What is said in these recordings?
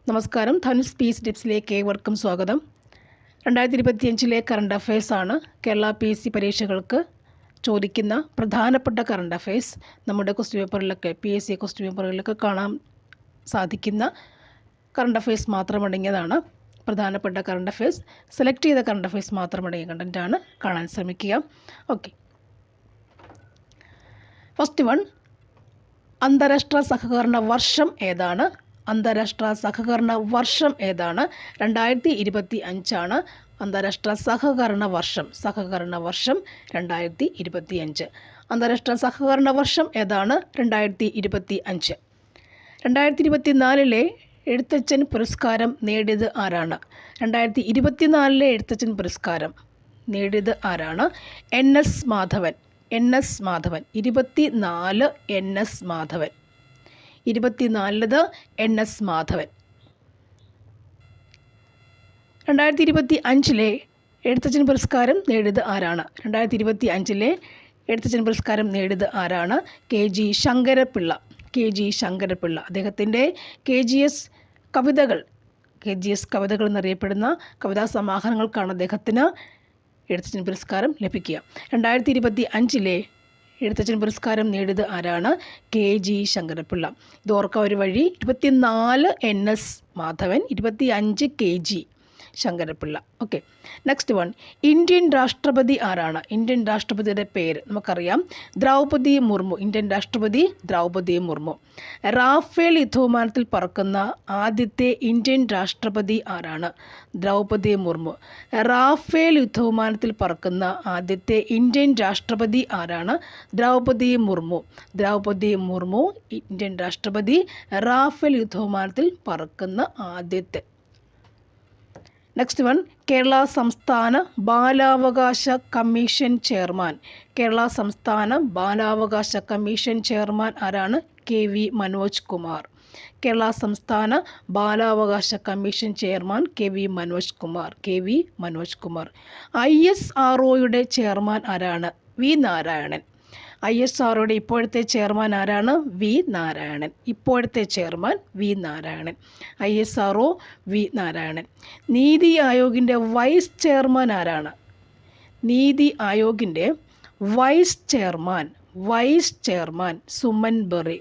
നമസ്കാരം. ധനുഷ് സ്പീച്ച് ടിപ്സിലേക്ക് ഏവർക്കും സ്വാഗതം. 2025 കറണ്ട് അഫയേഴ്സാണ് കേരള PSC പരീക്ഷകൾക്ക് ചോദിക്കുന്ന പ്രധാനപ്പെട്ട കറണ്ട് അഫയേഴ്സ്. നമ്മുടെ ക്വസ്റ്റ്യൻ പേപ്പറിലൊക്കെ PSC ക്വസ്റ്റ്യൻ പേപ്പറുകളിലൊക്കെ കാണാൻ സാധിക്കുന്ന കറണ്ട് അഫയേഴ്സ് മാത്രമടങ്ങിയതാണ്. പ്രധാനപ്പെട്ട കറണ്ട് അഫയേഴ്സ്, സെലക്ട് ചെയ്ത കറണ്ട് അഫയേഴ്സ് മാത്രമടങ്ങിയ കണ്ടൻറ്റാണ് കാണാൻ ശ്രമിക്കുക. ഓക്കെ, ഫസ്റ്റ് വൺ, അന്താരാഷ്ട്ര സഹകരണ വർഷം ഏതാണ്? അന്താരാഷ്ട്ര സഹകരണ വർഷം ഏതാണ്? 2025 അന്താരാഷ്ട്ര സഹകരണ വർഷം. 2025. അന്താരാഷ്ട്ര സഹകരണ വർഷം ഏതാണ്? 2025. 2024 എഴുത്തച്ഛൻ പുരസ്കാരം നേടിയത് ആരാണ്? 2024 എഴുത്തച്ഛൻ പുരസ്കാരം നേടിയത് ആരാണ്? NS Madhavan. 24 NS Madhavan. 24 NS Madhavan. 2025 Ezhuthachan പുരസ്കാരം നേടിയത് ആരാണ്? 2025 എഴുത്തച്ഛൻ പുരസ്കാരം നേടിയത് ആരാണ്? KG ശങ്കരപ്പിള്ള. അദ്ദേഹത്തിൻ്റെ KGS കവിതകൾ എന്നറിയപ്പെടുന്ന കവിതാ സമാഹാരങ്ങൾക്കാണ് അദ്ദേഹത്തിന് എഴുത്തച്ഛൻ പുരസ്കാരം ലഭിക്കുക. 2025 എഴുത്തച്ഛൻ പുരസ്കാരം നേടിയത് ആരാണ്? KG ശങ്കരപ്പിള്ള. ഇത് ഓർക്കാൻ ഒരു വഴി, 24 NS Madhavan, 25 KG Sankara Pillai. Okay, next one, Indian രാഷ്ട്രപതി ആരാണ്? ഇന്ത്യൻ രാഷ്ട്രപതിയുടെ പേര് നമുക്കറിയാം, ദ്രൗപദി മുർമു. ഇന്ത്യൻ രാഷ്ട്രപതി ദ്രൗപദി മുർമു. റാഫേൽ യുദ്ധവിമാനത്തിൽ പറക്കുന്ന ആദ്യത്തെ ഇന്ത്യൻ രാഷ്ട്രപതി ആരാണ്? ദ്രൗപദി മുർമു. റാഫേൽ യുദ്ധവിമാനത്തിൽ പറക്കുന്ന ആദ്യത്തെ ഇന്ത്യൻ രാഷ്ട്രപതി ആരാണ്? ദ്രൗപദി മുർമു. ഇന്ത്യൻ രാഷ്ട്രപതി, റാഫേൽ യുദ്ധവിമാനത്തിൽ പറക്കുന്ന ആദ്യത്തെ. നെക്സ്റ്റ് വൺ, കേരള സംസ്ഥാന ബാലാവകാശ കമ്മീഷൻ ചെയർമാൻ. കേരള സംസ്ഥാന ബാലാവകാശ കമ്മീഷൻ ചെയർമാൻ ആരാണ്? KV മനോജ് കുമാർ. കേരള സംസ്ഥാന ബാലാവകാശ commission chairman KV Manoj Kumar. ISROയുടെ ചെയർമാൻ ആരാണ്? V നാരായണൻ. ISROയുടെ ഇപ്പോഴത്തെ ചെയർമാൻ ആരാണ്? V Narayanan. ISRO V Narayanan. NITI ആയോഗിൻ്റെ വൈസ് ചെയർമാൻ ആരാണ്? നീതി ആയോഗിൻ്റെ വൈസ് ചെയർമാൻ സുമൻ ബെറി.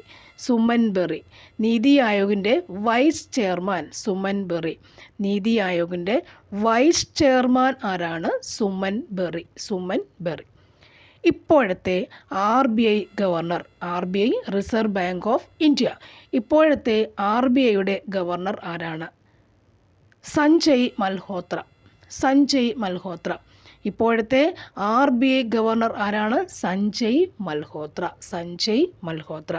നീതി ആയോഗിൻ്റെ vice chairman Suman Bery. Vice chairman ആരാണ്? സുമൻ ബെറി. ഇപ്പോഴത്തെ RBI governor, RBI reserve bank of India. ഇപ്പോഴത്തെ RBIയുടെ ഗവർണർ ആരാണ്? സഞ്ജയ് മൽഹോത്ര. ഇപ്പോഴത്തെ RBI ഗവർണർ ആരാണ്? സഞ്ജയ് മൽഹോത്ര.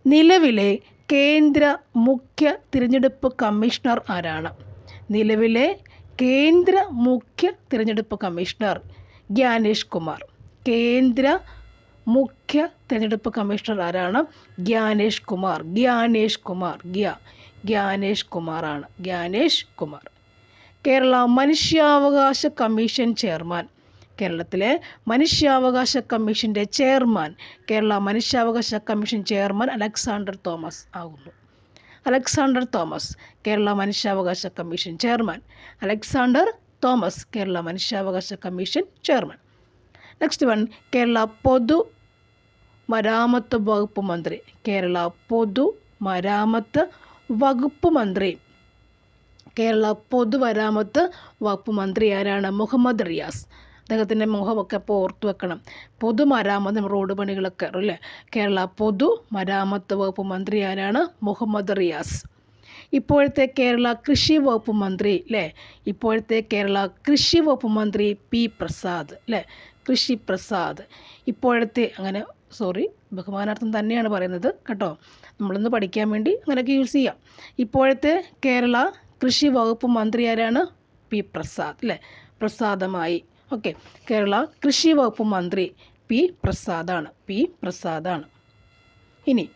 നിലവിലെ കേന്ദ്ര മുഖ്യ തിരഞ്ഞെടുപ്പ് കമ്മീഷണർ ആരാണ്? നിലവിലെ കേന്ദ്ര മുഖ്യ തിരഞ്ഞെടുപ്പ് കമ്മീഷണർ ഗ്യാനേഷ് കുമാർ. കേന്ദ്ര മുഖ്യ തിരഞ്ഞെടുപ്പ് കമ്മീഷണർ ആരാണ്? ഗ്യാനേഷ് കുമാർ. കേരള മനുഷ്യാവകാശ കമ്മീഷൻ ചെയർമാൻ. കേരളത്തിലെ മനുഷ്യാവകാശ കമ്മീഷൻ്റെ ചെയർമാൻ, കേരള മനുഷ്യാവകാശ കമ്മീഷൻ ചെയർമാൻ അലക്സാണ്ടർ തോമസ് ആകുന്നു. കേരള മനുഷ്യാവകാശ commission chairman Alexander Thomas, Kerala മനുഷ്യാവകാശ commission chairman. Next one, Kerala പൊതുമരാമത്ത് വകുപ്പ് മന്ത്രി. കേരള പൊതുമരാമത്ത് വകുപ്പ് മന്ത്രി ആരാണ്? മുഹമ്മദ് റിയാസ്. അദ്ദേഹത്തിൻ്റെ മുഖമൊക്കെ ഇപ്പോൾ ഓർത്തു വെക്കണം. പൊതുമരാമത്ത്, റോഡ് പണികളൊക്കെ അല്ലേ. കേരള പൊതുമരാമത്ത് വകുപ്പ് മന്ത്രി ആരാണ്? മുഹമ്മദ് റിയാസ്. ഇപ്പോഴത്തെ കേരള കൃഷി വകുപ്പ് മന്ത്രി അല്ലേ? P പ്രസാദ് അല്ലേ? ഇപ്പോഴത്തെ ബഹുമാനാർത്ഥം തന്നെയാണ് പറയുന്നത് കേട്ടോ, നമ്മളൊന്ന് പഠിക്കാൻ വേണ്ടി അങ്ങനെയൊക്കെ യൂസ് ചെയ്യാം. ഇപ്പോഴത്തെ കേരള കൃഷി വകുപ്പ് മന്ത്രി ആരാണ്? P പ്രസാദ് അല്ലേ? പ്രസാദമായി. ഓക്കെ, കേരള കൃഷി വകുപ്പ് മന്ത്രി P പ്രസാദാണ്. ഇനി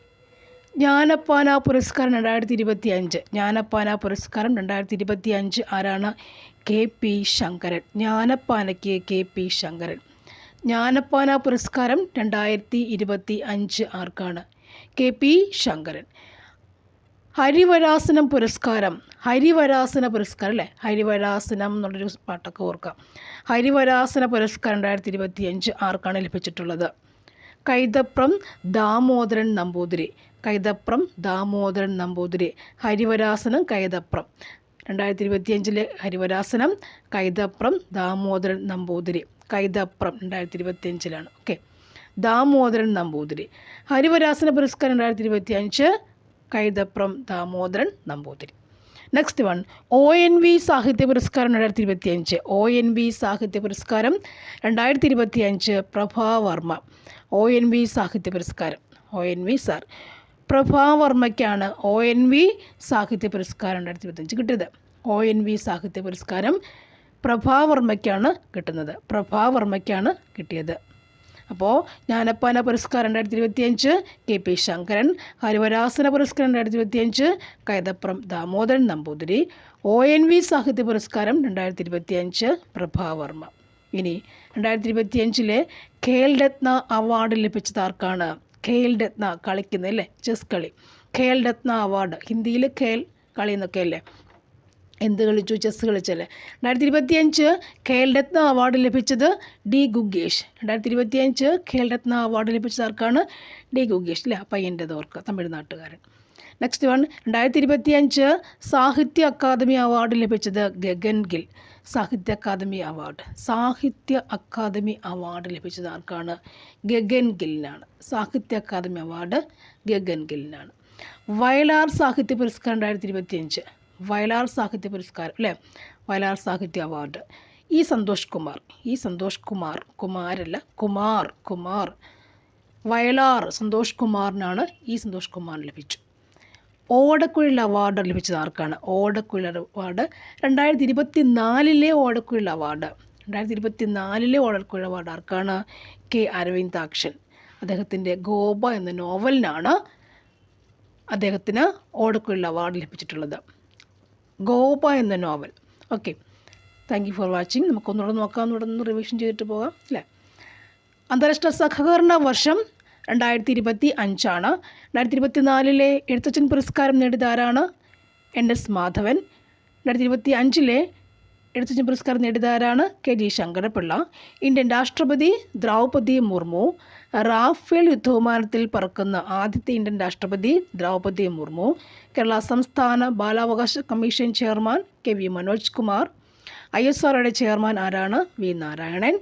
ജ്ഞാനപ്പാന പുരസ്കാരം 2025. ജ്ഞാനപ്പാന പുരസ്കാരം 2025 ആരാണ്? KP ശങ്കരൻ. ജ്ഞാനപ്പാനയ്ക്ക് KP ശങ്കരൻ. ജ്ഞാനപ്പാന പുരസ്കാരം 2025 ആർക്കാണ്? KP ശങ്കരൻ. ഹരിവരാസനം പുരസ്കാരം, ഹരിവരാസന പുരസ്കാരം അല്ലേ, ഹരിവരാസനം എന്നുള്ളൊരു പാട്ടൊക്കെ ഓർക്കാം. ഹരിവരാസന പുരസ്കാരം 2025 ആർക്കാണ് ലഭിച്ചിട്ടുള്ളത്? കൈതപ്രം ദാമോദരൻ നമ്പൂതിരി. കൈതപ്രം ദാമോദരൻ നമ്പൂതിരി. ഹരിവരാസനം കൈതപ്രം. 2025 ഹരിവരാസനം കൈതപ്രം ദാമോദരൻ നമ്പൂതിരി. കൈതപ്രം 2025 ഓക്കെ. ദാമോദരൻ നമ്പൂതിരി. ഹരിവരാസന പുരസ്കാരം 2025 Kaithapram Damodaran Namboothiri. Next one, ONV സാഹിത്യ പുരസ്കാരം 2025. ONV സാഹിത്യ പുരസ്കാരം 2025 പ്രഭാവർമ്മ. ONV സാഹിത്യ പുരസ്കാരം, ONV സാർ. പ്രഭാവർമ്മയ്ക്കാണ് ONV സാഹിത്യ പുരസ്കാരം 2025 കിട്ടിയത്. ONV സാഹിത്യ പുരസ്കാരം പ്രഭാവർമ്മയ്ക്കാണ് കിട്ടുന്നത്. പ്രഭാവർമ്മയ്ക്കാണ് കിട്ടിയത്. അപ്പോൾ ജ്ഞാനപ്പാന പുരസ്കാരം 2025 KP ശങ്കരൻ. ഹരിവരാസന പുരസ്കാരം 2025 കൈതപ്രം ദാമോദരൻ നമ്പൂതിരി. ONV സാഹിത്യ പുരസ്കാരം 2025 പ്രഭാവർമ്മ. ഇനി 2025 ഖേൽ രത്ന അവാർഡ് ലഭിച്ചത് ആർക്കാണ്? ഖേൽ രത്ന കളിക്കുന്നല്ലേ, ചെസ് കളി. ഖേൽ രത്ന അവാർഡ്, ഹിന്ദിയിൽ ഖേൽ കളി എന്നൊക്കെ അല്ലേ, എന്ത് കളിച്ചു, ചെസ് കളിച്ചല്ലേ. 2025 ഖേൽ രത്ന അവാർഡ് ലഭിച്ചത് D. ഗുഗേഷ്. 2025 ഖേൽ രത്ന അവാർഡ് ലഭിച്ചത് ആർക്കാണ്? D. ഗുഗേഷ് അല്ലേ, പയ്യൻ്റെ ഓർക്ക്, തമിഴ്നാട്ടുകാരൻ. നെക്സ്റ്റ് വൺ, 2025 സാഹിത്യ അക്കാദമി അവാർഡ് ലഭിച്ചത് ഗഗൻ ഗിൽ. സാഹിത്യ അക്കാദമി അവാർഡ്, സാഹിത്യ അക്കാദമി അവാർഡ് ലഭിച്ചത് ആർക്കാണ്? ഗഗൻ ഗില്ലിനാണ്. സാഹിത്യ അക്കാദമി അവാർഡ് ഗഗൻ ഗില്ലിനാണ്. വയലാർ സാഹിത്യ പുരസ്കാരം 2025. വയലാർ സാഹിത്യ പുരസ്കാരം അല്ലേ, വയലാർ സാഹിത്യ അവാർഡ് സന്തോഷ് കുമാർ, കുമാരല്ല, കുമാർ. വയലാർ സന്തോഷ് കുമാറിനാണ്, സന്തോഷ് കുമാറിന് ലഭിച്ചു. ഓടക്കുഴൽ അവാർഡ് ലഭിച്ചത് ആർക്കാണ്? ഓടക്കുഴൽ award 2024 Odakkuzhal award. 2024 Odakkuzhal award ആർക്കാണ്? K. അരവിന്ദാക്ഷൻ. അദ്ദേഹത്തിൻ്റെ ഗോപ എന്ന നോവലിനാണ് അദ്ദേഹത്തിന് ഓടക്കുഴൽ അവാർഡ് ലഭിച്ചിട്ടുള്ളത്. ഗോപ എന്ന novel. Okay, thank you for watching. നമുക്കൊന്നുകൂടെ നോക്കാം, ഒന്നുകൂടെ റിവിഷൻ ചെയ്തിട്ട് പോകാം അല്ലേ. അന്താരാഷ്ട്ര സഹകരണ വർഷം 2025. 2024 എഴുത്തച്ഛൻ പുരസ്കാരം നേടിയത് ആരാണ്? NS മാധവൻ. 2025 എഴുത്തച്ഛൻ പുരസ്കാരം നേടിയത് ആരാണ്? KG ശങ്കരപ്പിള്ള. ഇന്ത്യൻ രാഷ്ട്രപതി ദ്രൗപദി മുർമു. റാഫേൽ യുദ്ധവിമാനത്തിൽ പറക്കുന്ന ആദ്യത്തെ ഇന്ത്യൻ രാഷ്ട്രപതി ദ്രൗപദി മുർമു. കേരള സംസ്ഥാന ബാലാവകാശ commission chairman KV Manoj Kumar. ISROയുടെ ചെയർമാൻ ആരാണ്? V. നാരായണൻ.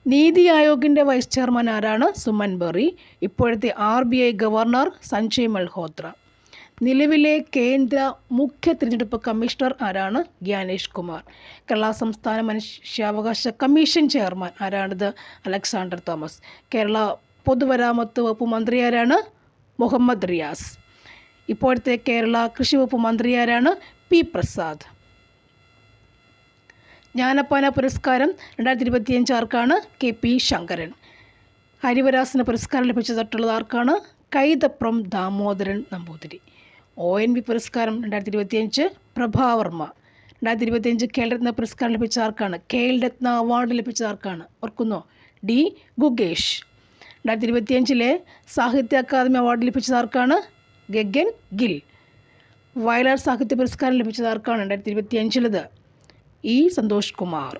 നീതി ആയോഗിൻ്റെ വൈസ് ചെയർമാൻ ആരാണ്? സുമൻ ബറി. ഇപ്പോഴത്തെ RBI ഗവർണർ സഞ്ജയ് മൽഹോത്ര. നിലവിലെ കേന്ദ്ര മുഖ്യ തിരഞ്ഞെടുപ്പ് കമ്മീഷണർ ആരാണ്? ഗ്യാനേഷ് കുമാർ. കേരള സംസ്ഥാന മനുഷ്യാവകാശ കമ്മീഷൻ ചെയർമാൻ ആരാണിത്? Alexander Thomas. കേരള പൊതുമരാമത്ത് വകുപ്പ് മന്ത്രി ആരാണ്? മുഹമ്മദ് റിയാസ്. ഇപ്പോഴത്തെ കേരള കൃഷി വകുപ്പ് മന്ത്രി ആരാണ്? P. പ്രസാദ്. ജ്ഞാനപ്പാന പുരസ്കാരം 2025 ആർക്കാണ്? KP ശങ്കരൻ. ഹരിവരാസന പുരസ്കാരം ലഭിച്ചതായിട്ടുള്ളത് ആർക്കാണ്? കൈതപ്രം ദാമോദരൻ നമ്പൂതിരി. ONV പുരസ്കാരം 2025 പ്രഭാവർമ്മ. 2025 ഖേൽ രത്ന പുരസ്കാരം ലഭിച്ച ആർക്കാണ്? ഖേൽ രത്ന അവാർഡ് ലഭിച്ച ആർക്കാണ്? ഓർക്കുന്നോ? D. ഗുഗേഷ്. 2025 സാഹിത്യ അക്കാദമി അവാർഡ് ലഭിച്ചത് ആർക്കാണ്? ഗഗൻ ഗിൽ. വയലാർ സാഹിത്യ പുരസ്കാരം ലഭിച്ചത് ആർക്കാണ് 2025? സന്തോഷ് കുമാർ.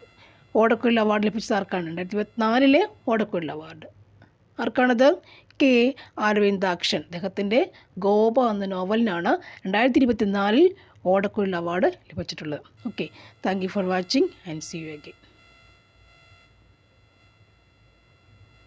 ഓടക്കുഴൽ അവാർഡ് ലഭിച്ചത് ആർക്കാണ്? 2024 ഓടക്കുഴൽ അവാർഡ് ആർക്കാണത്? K. അരവിന്ദാക്ഷൻ. അദ്ദേഹത്തിൻ്റെ ഗോപ എന്ന നോവലിനാണ് 2024 ഓടക്കുഴൽ അവാർഡ് ലഭിച്ചിട്ടുള്ളത്. Okay, thank you for watching and see you again.